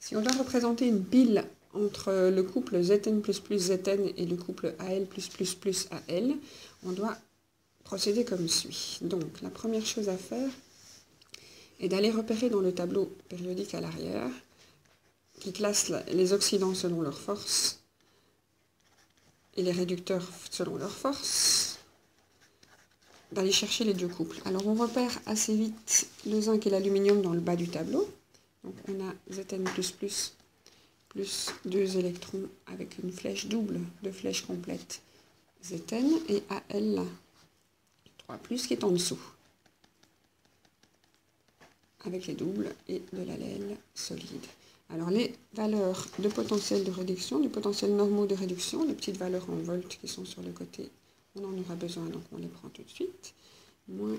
Si on doit représenter une pile entre le couple Zn++ Zn et le couple Al+++ Al, on doit procéder comme suit. Donc, la première chose à faire est d'aller repérer dans le tableau périodique à l'arrière, qui classe les oxydants selon leur force et les réducteurs selon leur force, d'aller chercher les deux couples. Alors, on repère assez vite le zinc et l'aluminium dans le bas du tableau. Donc, on a Zn++ plus 2 électrons avec une flèche double, 2 flèches complètes Zn, et Al 3+, qui est en dessous, avec les doubles et de l'allèle solide. Alors les valeurs de potentiel de réduction, du potentiel normaux de réduction, les petites valeurs en volts qui sont sur le côté, on en aura besoin, donc on les prend tout de suite. Moins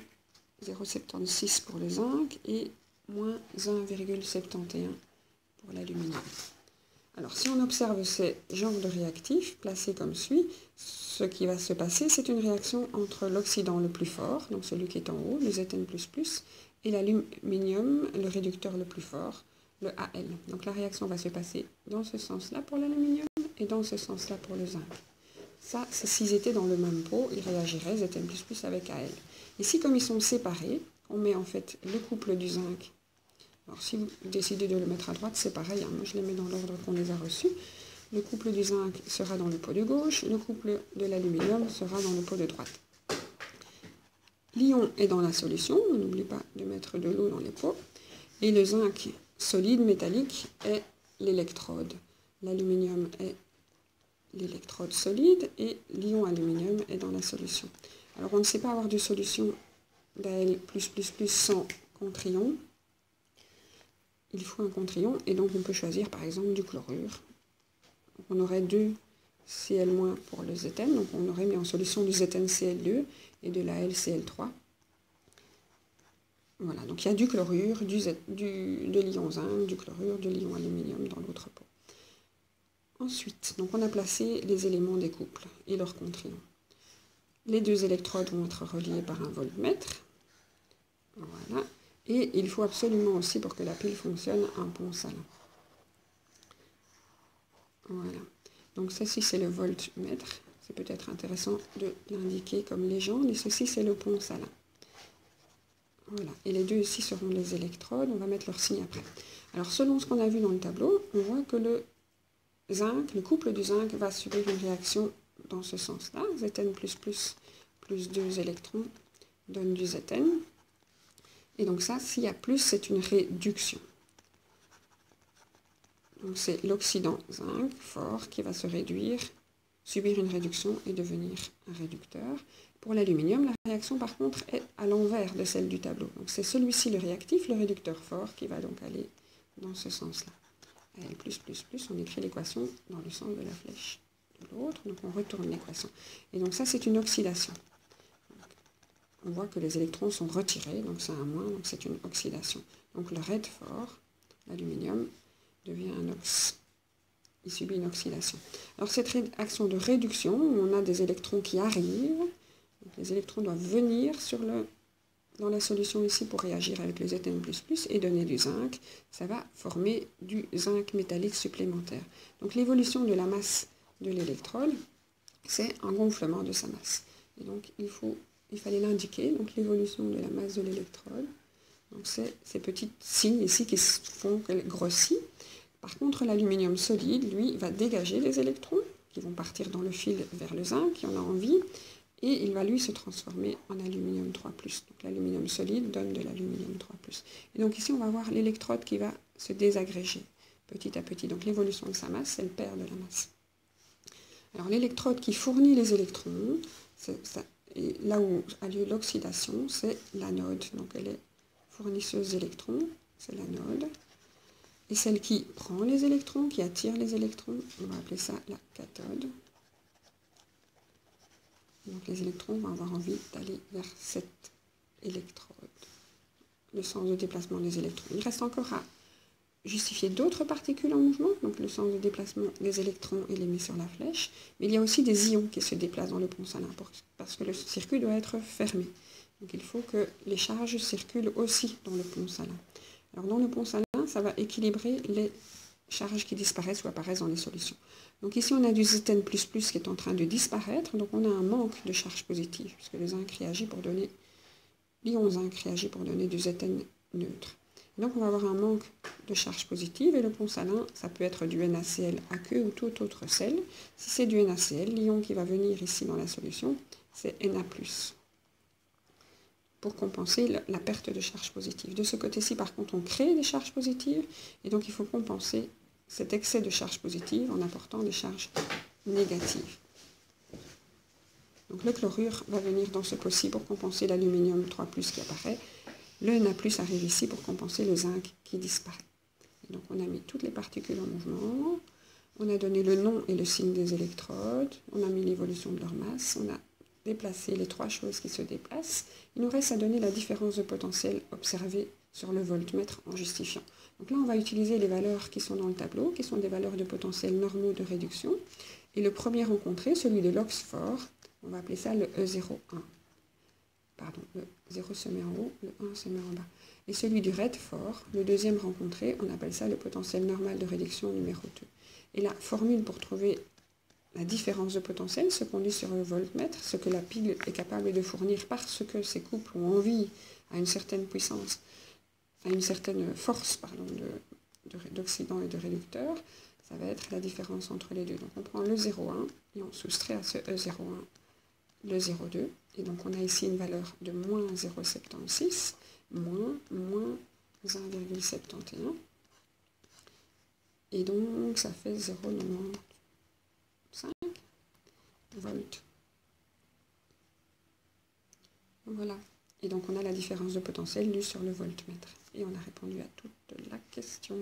0,76 pour le zinc et moins 1,71 pour l'aluminium. Alors, si on observe ces genres de réactifs placés comme suit, ce qui va se passer, c'est une réaction entre l'oxydant le plus fort, donc celui qui est en haut, le Zn++, et l'aluminium, le réducteur le plus fort, le Al. Donc, la réaction va se passer dans ce sens-là pour l'aluminium et dans ce sens-là pour le zinc. Ça, s'ils étaient dans le même pot, ils réagiraient Zn++ avec Al. Ici, comme ils sont séparés, on met en fait le couple du zinc. Alors, si vous décidez de le mettre à droite, c'est pareil, hein. Moi, je les mets dans l'ordre qu'on les a reçus. Le couple du zinc sera dans le pot de gauche, le couple de l'aluminium sera dans le pot de droite. L'ion est dans la solution, on n'oublie pas de mettre de l'eau dans les pots. Et le zinc solide, métallique, est l'électrode. L'aluminium est l'électrode solide et l'ion aluminium est dans la solution. Alors, on ne sait pas avoir de solution d'Al+++ sans contre-ion. Il faut un contre-ion, et donc on peut choisir par exemple du chlorure. Donc on aurait 2 Cl- pour le Zn, donc on aurait mis en solution du ZnCl2 et de la LCl3. Voilà, donc il y a du chlorure, de l'ion zinc, du chlorure, de l'ion aluminium dans l'autre pot. Ensuite, donc on a placé les éléments des couples et leurs contre-ions. Les deux électrodes vont être reliées par un voltmètre. Voilà. Et il faut absolument aussi, pour que la pile fonctionne, un pont salin. Voilà. Donc ceci, c'est le voltmètre. C'est peut-être intéressant de l'indiquer comme légende. Et ceci, c'est le pont salin. Voilà. Et les deux ici seront les électrodes. On va mettre leur signe après. Alors, selon ce qu'on a vu dans le tableau, on voit que le zinc, le couple du zinc, va subir une réaction dans ce sens-là. Zn++ plus 2 électrons donne du Zn. Et donc ça, s'il y a plus, c'est une réduction. Donc c'est l'oxydant zinc fort qui va se réduire, subir une réduction et devenir un réducteur. Pour l'aluminium, la réaction par contre est à l'envers de celle du tableau. Donc c'est celui-ci le réactif, le réducteur fort, qui va donc aller dans ce sens-là. Al+++, on écrit l'équation dans le sens de la flèche de l'autre, donc on retourne l'équation. Et donc ça, c'est une oxydation. On voit que les électrons sont retirés, donc c'est un moins, donc c'est une oxydation. Donc le red fort, l'aluminium, devient un ox. Il subit une oxydation. Alors cette réaction de réduction, on a des électrons qui arrivent, donc les électrons doivent venir dans la solution ici pour réagir avec le Zn++ et donner du zinc. Ça va former du zinc métallique supplémentaire. Donc l'évolution de la masse de l'électrode, c'est un gonflement de sa masse. Et donc il fallait l'indiquer, donc l'évolution de la masse de l'électrode. Donc c'est ces petits signes ici qui font qu'elle grossit. Par contre, l'aluminium solide, lui, va dégager les électrons qui vont partir dans le fil vers le zinc, qui en a envie, et il va lui se transformer en aluminium 3+. Donc l'aluminium solide donne de l'aluminium 3+. Et donc ici, on va voir l'électrode qui va se désagréger petit à petit. Donc l'évolution de sa masse, elle perd de la masse. Alors l'électrode qui fournit les électrons, et là où a lieu l'oxydation, c'est l'anode. Donc elle est fournisseuse d'électrons, c'est l'anode. Et celle qui prend les électrons, qui attire les électrons, on va appeler ça la cathode. Donc les électrons vont avoir envie d'aller vers cette électrode. Le sens de déplacement des électrons. Il reste encore à justifier d'autres particules en mouvement, donc le sens de déplacement des électrons, il est mis sur la flèche, mais il y a aussi des ions qui se déplacent dans le pont salin, parce que le circuit doit être fermé. Donc il faut que les charges circulent aussi dans le pont salin. Alors dans le pont salin, ça va équilibrer les charges qui disparaissent ou apparaissent dans les solutions. Donc ici, on a du Zn++ qui est en train de disparaître, donc on a un manque de charge positive, puisque le zinc réagit pour donner, l'ion zinc réagit pour donner du Zn neutre. Donc on va avoir un manque de charge positive, et le pont salin, ça peut être du NaCl aqueux ou tout autre sel. Si c'est du NaCl, l'ion qui va venir ici dans la solution, c'est Na+, pour compenser la perte de charge positive. De ce côté-ci, par contre, on crée des charges positives, et donc il faut compenser cet excès de charge positive en apportant des charges négatives. Donc le chlorure va venir dans ce pot-ci pour compenser l'aluminium 3+ qui apparaît. Le Na+ arrive ici pour compenser le zinc qui disparaît. Et donc on a mis toutes les particules en mouvement, on a donné le nom et le signe des électrodes, on a mis l'évolution de leur masse, on a déplacé les trois choses qui se déplacent. Il nous reste à donner la différence de potentiel observée sur le voltmètre en justifiant. Donc là, on va utiliser les valeurs qui sont dans le tableau, qui sont des valeurs de potentiel normaux de réduction. Et le premier rencontré, celui de l'Oxford, on va appeler ça le E01. Pardon, le 0 se met en haut, le 1 se met en bas. Et celui du Redford, le deuxième rencontré, on appelle ça le potentiel normal de réduction numéro 2. Et la formule pour trouver la différence de potentiel se conduit sur le voltmètre, ce que la pile est capable de fournir parce que ces couples ont envie à une certaine puissance, à une certaine force d'oxydant et de réducteur, ça va être la différence entre les deux. Donc on prend le 0,1 et on soustrait à ce E01 le 0,2. Et donc on a ici une valeur de moins 0,76, moins 1,71. Et donc ça fait 0,95 volts. Voilà. Et donc on a la différence de potentiel lue sur le voltmètre. Et on a répondu à toute la question.